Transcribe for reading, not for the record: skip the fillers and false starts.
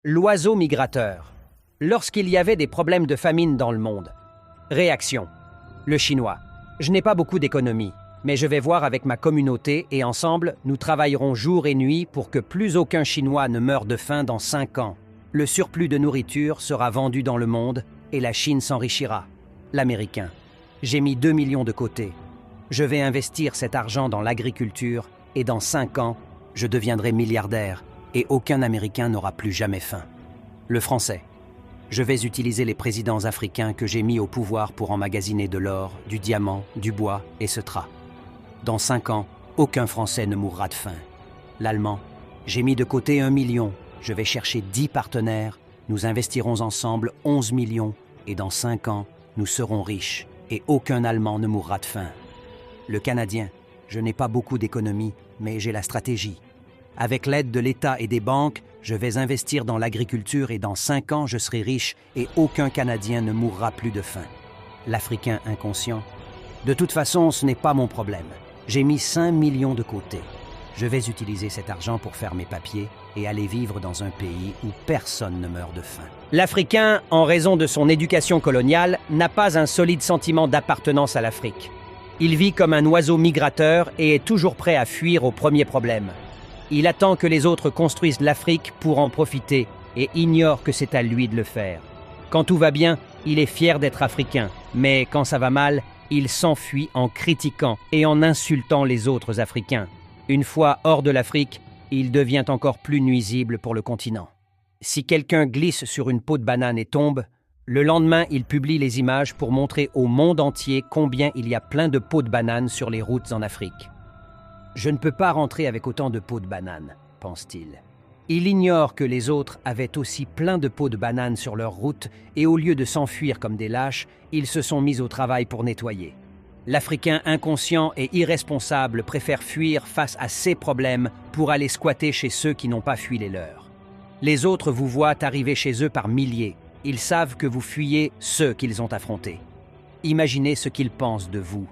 L'oiseau migrateur. Lorsqu'il y avait des problèmes de famine dans le monde. Réaction. Le chinois. Je n'ai pas beaucoup d'économie, mais je vais voir avec ma communauté et ensemble, nous travaillerons jour et nuit pour que plus aucun Chinois ne meure de faim dans 5 ans. Le surplus de nourriture sera vendu dans le monde et la Chine s'enrichira. L'Américain. J'ai mis 2 millions de côté. Je vais investir cet argent dans l'agriculture et dans 5 ans, je deviendrai milliardaire et aucun Américain n'aura plus jamais faim. Le Français. Je vais utiliser les présidents africains que j'ai mis au pouvoir pour emmagasiner de l'or, du diamant, du bois et ce drap. Dans 5 ans, aucun Français ne mourra de faim. L'Allemand. J'ai mis de côté 1 million. Je vais chercher 10 partenaires. Nous investirons ensemble 11 millions et dans 5 ans, nous serons riches et aucun Allemand ne mourra de faim. Le Canadien. Je n'ai pas beaucoup d'économie, mais j'ai la stratégie. Avec l'aide de l'État et des banques, je vais investir dans l'agriculture et dans 5 ans, je serai riche et aucun Canadien ne mourra plus de faim. L'Africain inconscient. De toute façon, ce n'est pas mon problème. J'ai mis 5 millions de côté. Je vais utiliser cet argent pour faire mes papiers et aller vivre dans un pays où personne ne meurt de faim. L'Africain, en raison de son éducation coloniale, n'a pas un solide sentiment d'appartenance à l'Afrique. Il vit comme un oiseau migrateur et est toujours prêt à fuir au premier problème. Il attend que les autres construisent l'Afrique pour en profiter et ignore que c'est à lui de le faire. Quand tout va bien, il est fier d'être africain, mais quand ça va mal, il s'enfuit en critiquant et en insultant les autres Africains. Une fois hors de l'Afrique, il devient encore plus nuisible pour le continent. Si quelqu'un glisse sur une peau de banane et tombe, le lendemain, il publie les images pour montrer au monde entier combien il y a plein de peaux de banane sur les routes en Afrique. Je ne peux pas rentrer avec autant de peaux de banane, pense-t-il. Il ignore que les autres avaient aussi plein de peaux de banane sur leur route et au lieu de s'enfuir comme des lâches, ils se sont mis au travail pour nettoyer. L'Africain inconscient et irresponsable préfère fuir face à ses problèmes pour aller squatter chez ceux qui n'ont pas fui les leurs. Les autres vous voient arriver chez eux par milliers. Ils savent que vous fuyez ceux qu'ils ont affrontés. Imaginez ce qu'ils pensent de vous.